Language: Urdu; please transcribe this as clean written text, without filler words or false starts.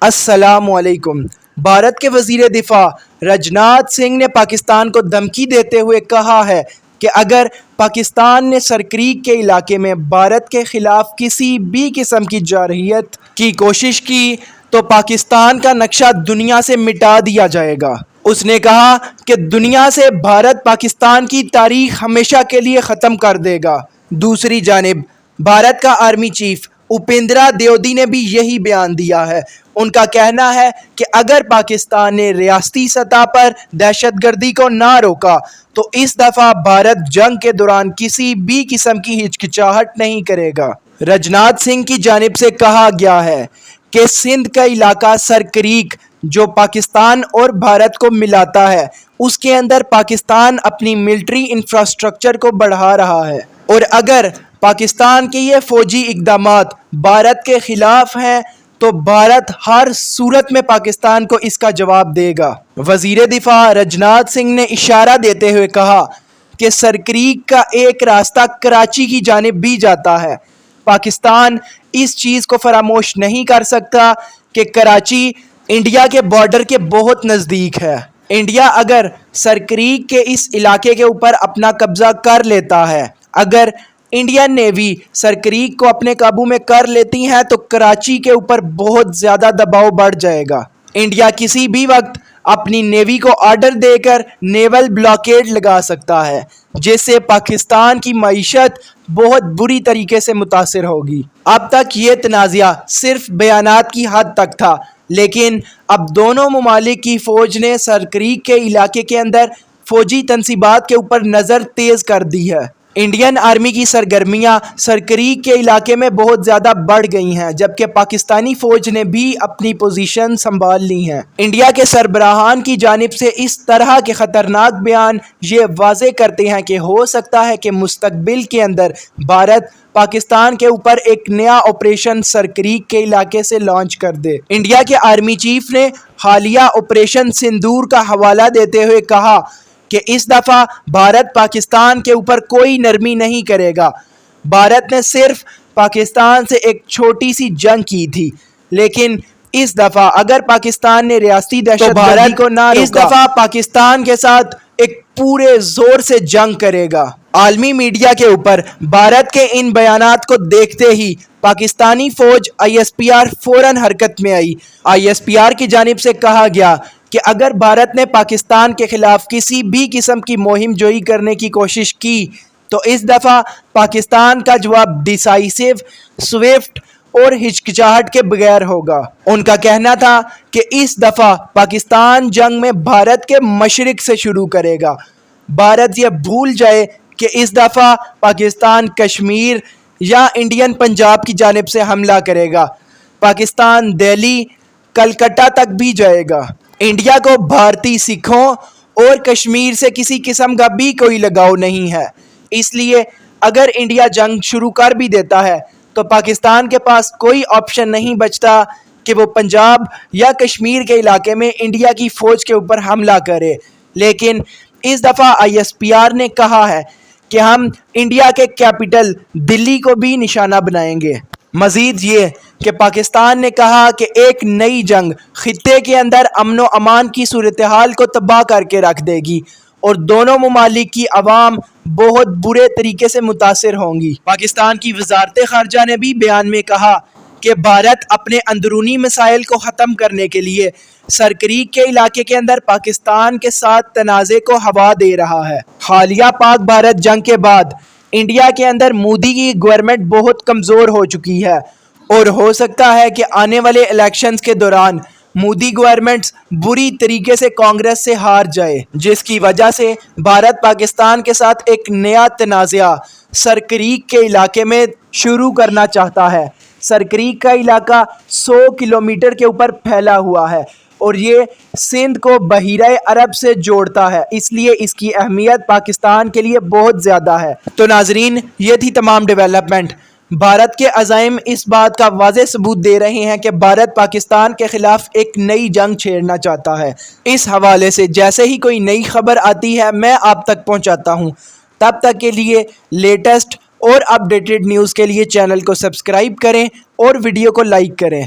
السلام علیکم۔ بھارت کے وزیر دفاع راجناتھ سنگھ نے پاکستان کو دھمکی دیتے ہوئے کہا ہے کہ اگر پاکستان نے سرکریک کے علاقے میں بھارت کے خلاف کسی بھی قسم کی جارحیت کی کوشش کی تو پاکستان کا نقشہ دنیا سے مٹا دیا جائے گا۔ اس نے کہا کہ دنیا سے بھارت پاکستان کی تاریخ ہمیشہ کے لیے ختم کر دے گا۔ دوسری جانب بھارت کا آرمی چیف اپیندرا دیودی نے بھی یہی بیان دیا ہے۔ ان کا کہنا ہے کہ اگر پاکستان نے ریاستی سطح پر دہشت گردی کو نہ روکا تو اس دفعہ بھارت جنگ کے دوران کسی بھی قسم کی ہچکچاہٹ نہیں کرے گا۔ راجناتھ سنگھ کی جانب سے کہا گیا ہے کہ سندھ کا علاقہ سرکریک جو پاکستان اور بھارت کو ملاتا ہے، اس کے اندر پاکستان اپنی ملٹری انفراسٹرکچر کو بڑھا رہا ہے، اور اگر پاکستان کے یہ فوجی اقدامات بھارت کے خلاف ہیں تو بھارت ہر صورت میں پاکستان کو اس کا جواب دے گا۔ وزیر دفاع راجناتھ سنگھ نے اشارہ دیتے ہوئے کہا کہ سرکریک کا ایک راستہ کراچی کی جانب بھی جاتا ہے۔ پاکستان اس چیز کو فراموش نہیں کر سکتا کہ کراچی انڈیا کے بارڈر کے بہت نزدیک ہے۔ انڈیا اگر سرکریک کے اس علاقے کے اوپر اپنا قبضہ کر لیتا ہے، اگر انڈین نیوی سرکریک کو اپنے قابو میں کر لیتی ہیں تو کراچی کے اوپر بہت زیادہ دباؤ بڑھ جائے گا۔ انڈیا کسی بھی وقت اپنی نیوی کو آرڈر دے کر نیول بلاکیڈ لگا سکتا ہے، جس سے پاکستان کی معیشت بہت بری طریقے سے متاثر ہوگی۔ اب تک یہ تنازعہ صرف بیانات کی حد تک تھا، لیکن اب دونوں ممالک کی فوج نے سرکریک کے علاقے کے اندر فوجی تنصیبات کے اوپر نظر تیز کر دی ہے۔ انڈین آرمی کی سرگرمیاں سرکریک کے علاقے میں بہت زیادہ بڑھ گئی ہیں، جبکہ پاکستانی فوج نے بھی اپنی پوزیشن سنبھال لی ہیں۔ انڈیا کے سربراہان کی جانب سے اس طرح کے خطرناک بیان یہ واضح کرتے ہیں کہ ہو سکتا ہے کہ مستقبل کے اندر بھارت پاکستان کے اوپر ایک نیا آپریشن سرکریک کے علاقے سے لانچ کر دے۔ انڈیا کے آرمی چیف نے حالیہ آپریشن سندور کا حوالہ دیتے ہوئے کہا کہ اس دفعہ بھارت پاکستان کے اوپر کوئی نرمی نہیں کرے گا۔ بھارت نے صرف پاکستان سے ایک چھوٹی سی جنگ کی تھی، لیکن اس دفعہ اگر پاکستان نے ریاستی دہشت گردی کو نہ روکا، اس دفعہ پاکستان کے ساتھ ایک پورے زور سے جنگ کرے گا۔ عالمی میڈیا کے اوپر بھارت کے ان بیانات کو دیکھتے ہی پاکستانی فوج ISPR فوراً حرکت میں آئی۔ ISPR کی جانب سے کہا گیا کہ اگر بھارت نے پاکستان کے خلاف کسی بھی قسم کی مہم جوئی کرنے کی کوشش کی تو اس دفعہ پاکستان کا جواب ڈیسائیسو، سوئفٹ اور ہچکچاہٹ کے بغیر ہوگا۔ ان کا کہنا تھا کہ اس دفعہ پاکستان جنگ میں بھارت کے مشرق سے شروع کرے گا۔ بھارت یہ بھول جائے کہ اس دفعہ پاکستان کشمیر یا انڈین پنجاب کی جانب سے حملہ کرے گا۔ پاکستان دہلی، کلکتہ تک بھی جائے گا۔ انڈیا کو بھارتی سکھوں اور کشمیر سے کسی قسم کا بھی کوئی لگاؤ نہیں ہے، اس لیے اگر انڈیا جنگ شروع کر بھی دیتا ہے تو پاکستان کے پاس کوئی آپشن نہیں بچتا کہ وہ پنجاب یا کشمیر کے علاقے میں انڈیا کی فوج کے اوپر حملہ کرے۔ لیکن اس دفعہ ISPR نے کہا ہے کہ ہم انڈیا کے کیپٹل دلی کو بھی نشانہ بنائیں گے۔ مزید یہ کہ پاکستان نے کہا کہ ایک نئی جنگ خطے کے اندر امن و امان کی صورتحال کو تباہ کر کے رکھ دے گی اور دونوں ممالک کی عوام بہت برے طریقے سے متاثر ہوں گی۔ پاکستان کی وزارت خارجہ نے بھی بیان میں کہا کہ بھارت اپنے اندرونی مسائل کو ختم کرنے کے لیے سرکریک کے علاقے کے اندر پاکستان کے ساتھ تنازع کو ہوا دے رہا ہے۔ حالیہ پاک بھارت جنگ کے بعد انڈیا کے اندر مودی کی گورنمنٹ بہت کمزور ہو چکی ہے اور ہو سکتا ہے کہ آنے والے الیکشنز کے دوران مودی گورنمنٹ بری طریقے سے کانگریس سے ہار جائے، جس کی وجہ سے بھارت پاکستان کے ساتھ ایک نیا تنازعہ سرکریک کے علاقے میں شروع کرنا چاہتا ہے۔ سرکریک کا علاقہ 100 کلومیٹر کے اوپر پھیلا ہوا ہے اور یہ سندھ کو بحیرہ عرب سے جوڑتا ہے، اس لیے اس کی اہمیت پاکستان کے لیے بہت زیادہ ہے۔ تو ناظرین، یہ تھی تمام ڈیولپمنٹ۔ بھارت کے عزائم اس بات کا واضح ثبوت دے رہے ہیں کہ بھارت پاکستان کے خلاف ایک نئی جنگ چھیڑنا چاہتا ہے۔ اس حوالے سے جیسے ہی کوئی نئی خبر آتی ہے میں آپ تک پہنچاتا ہوں۔ تب تک کے لیے لیٹسٹ اور اپڈیٹڈ نیوز کے لیے چینل کو سبسکرائب کریں اور ویڈیو کو لائک کریں۔